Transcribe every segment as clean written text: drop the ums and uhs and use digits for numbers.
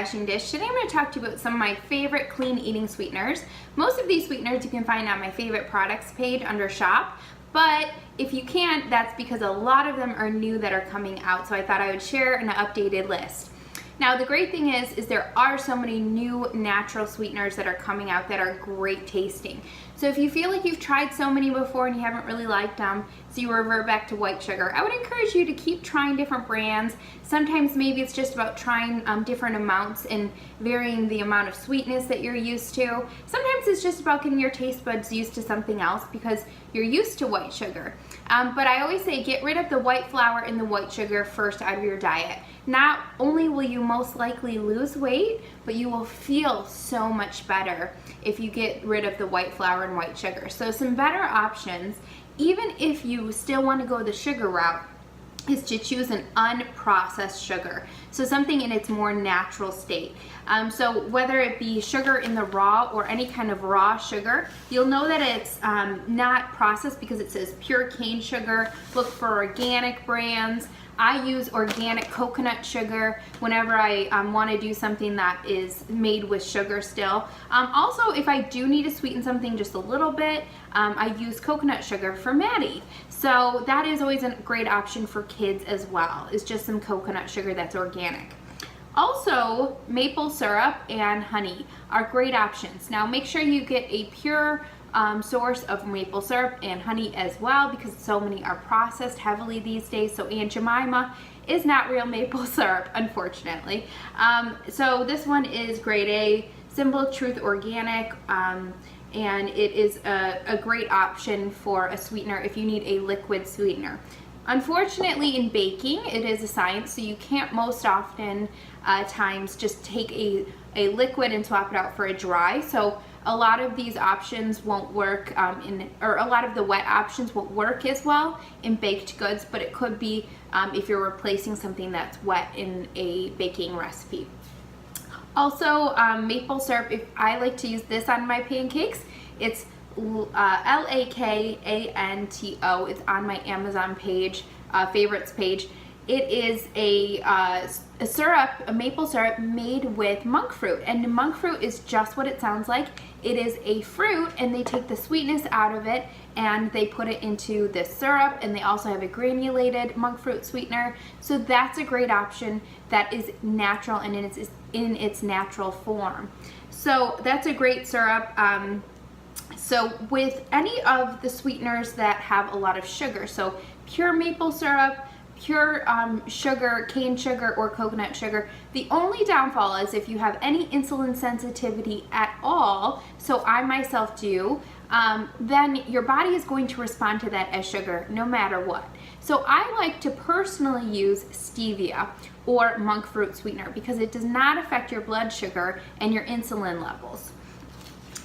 Dashing Dish. Today I'm going to talk to you about some of my favorite clean eating sweeteners. Most of these sweeteners you can find on my favorite products page under shop, but if you can't, that's because a lot of them are new that are coming out, so I thought I would share an updated list. Now the great thing is there are so many new natural sweeteners that are coming out that are great tasting. So if you feel like you've tried so many before and you haven't really liked them, so you revert back to white sugar, I would encourage you to keep trying different brands. Sometimes maybe it's just about trying different amounts and varying the amount of sweetness that you're used to. Sometimes it's just about getting your taste buds used to something else because you're used to white sugar. But I always say get rid of the white flour and the white sugar first out of your diet. Not only will you most likely lose weight, but you will feel so much better if you get rid of the white flour and white sugar. So some better options, even if you still want to go the sugar route, is to choose an unprocessed sugar. So something in its more natural state. So whether it be sugar in the raw or any kind of raw sugar, you'll know that it's not processed because it says pure cane sugar. Look for organic brands. I use organic coconut sugar whenever I want to do something that is made with sugar still. Also, if I do need to sweeten something just a little bit, I use coconut sugar for Maddie. So that is always a great option for kids as well, is just some coconut sugar that's organic. Also, maple syrup and honey are great options. Now make sure you get a pure source of maple syrup and honey as well, because so many are processed heavily these days. So Aunt Jemima is not real maple syrup, unfortunately. So this one is grade A, Simple Truth Organic, and it is a great option for a sweetener if you need a liquid sweetener. Unfortunately, in baking, it is a science, so you can't most often times just take a liquid and swap it out for a dry. So a lot of these options won't work or a lot of the wet options won't work as well in baked goods, but it could be if you're replacing something that's wet in a baking recipe. Also, maple syrup, if I like to use this on my pancakes, it's Lakanto. It's on my Amazon page, favorites page. It is a syrup, a maple syrup made with monk fruit, and monk fruit is just what it sounds like. It is a fruit, and they take the sweetness out of it and they put it into this syrup, and they also have a granulated monk fruit sweetener. So that's a great option that is natural and in its natural form. So that's a great syrup. So with any of the sweeteners that have a lot of sugar, so pure maple syrup, pure sugar, cane sugar, or coconut sugar, the only downfall is if you have any insulin sensitivity at all, so I myself do, then your body is going to respond to that as sugar no matter what. So I like to personally use Stevia or monk fruit sweetener because it does not affect your blood sugar and your insulin levels.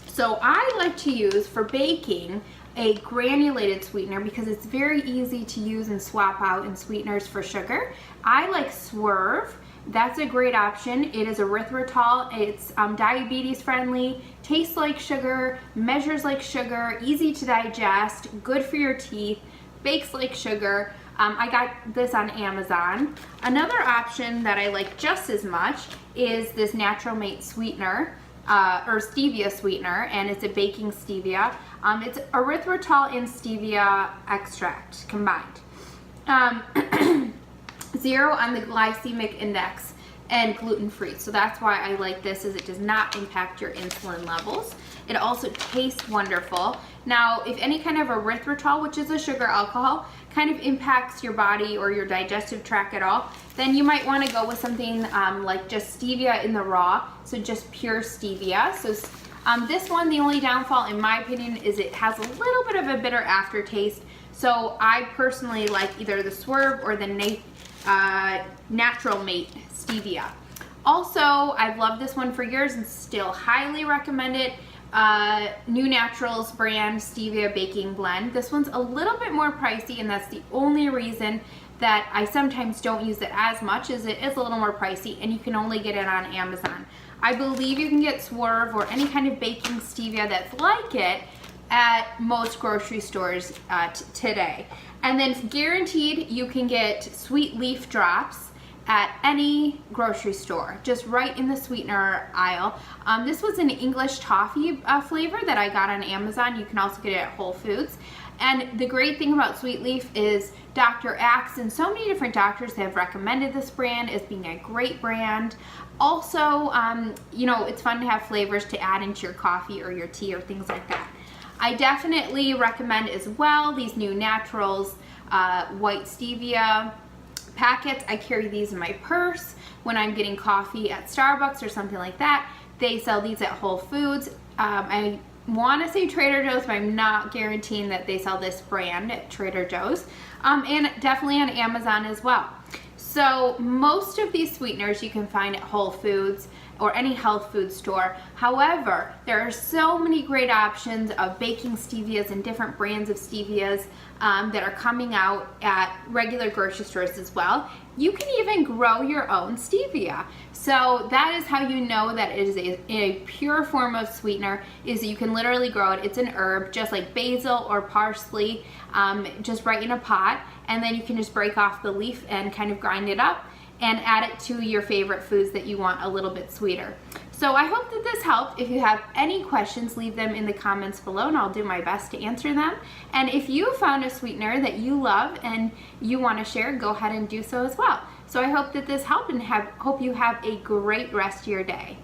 So I like to use for baking a granulated sweetener because it's very easy to use and swap out in sweeteners for sugar. I like Swerve. That's a great option. It is erythritol. It's diabetes friendly, tastes like sugar, measures like sugar, easy to digest, good for your teeth, bakes like sugar. I got this on Amazon. Another option that I like just as much is this Natural Mate sweetener. Or stevia sweetener, and it's a baking stevia. It's erythritol and stevia extract combined. 0 on the glycemic index and gluten-free. So that's why I like this, is it does not impact your insulin levels. It also tastes wonderful. Now, if any kind of erythritol, which is a sugar alcohol, kind of impacts your body or your digestive tract at all, then you might want to go with something like just stevia in the raw, so just pure stevia. So this one, the only downfall in my opinion is it has a little bit of a bitter aftertaste. So I personally like either the Swerve or the Natural Mate stevia. Also, I've loved this one for years and still highly recommend it. New Naturals brand stevia baking blend. This one's a little bit more pricey, and that's the only reason that I sometimes don't use it as much, as it is a little more pricey, and you can only get it on Amazon. I believe you can get Swerve or any kind of baking stevia that's like it at most grocery stores today. And then guaranteed you can get Sweet Leaf Drops at any grocery store, just right in the sweetener aisle. This was an English toffee flavor that I got on Amazon. You can also get it at Whole Foods. And the great thing about Sweet Leaf is Dr. Axe and so many different doctors have recommended this brand as being a great brand. Also, you know, it's fun to have flavors to add into your coffee or your tea or things like that. I definitely recommend as well these new Naturals white stevia packets. I carry these in my purse when I'm getting coffee at Starbucks or something like that. They sell these at Whole Foods. I want to say Trader Joe's, but I'm not guaranteeing that they sell this brand at Trader Joe's, and definitely on Amazon as well. So most of these sweeteners you can find at Whole Foods or any health food store. However, there are so many great options of baking stevias and different brands of stevias that are coming out at regular grocery stores as well. You can even grow your own stevia. So that is how you know that it is a pure form of sweetener, is that you can literally grow it. It's an herb, just like basil or parsley, just right in a pot, and then you can just break off the leaf and kind of grind it up and add it to your favorite foods that you want a little bit sweeter. So I hope that this helped. If you have any questions, leave them in the comments below and I'll do my best to answer them. And if you found a sweetener that you love and you want to share, go ahead and do so as well. So I hope that this helped and hope you have a great rest of your day.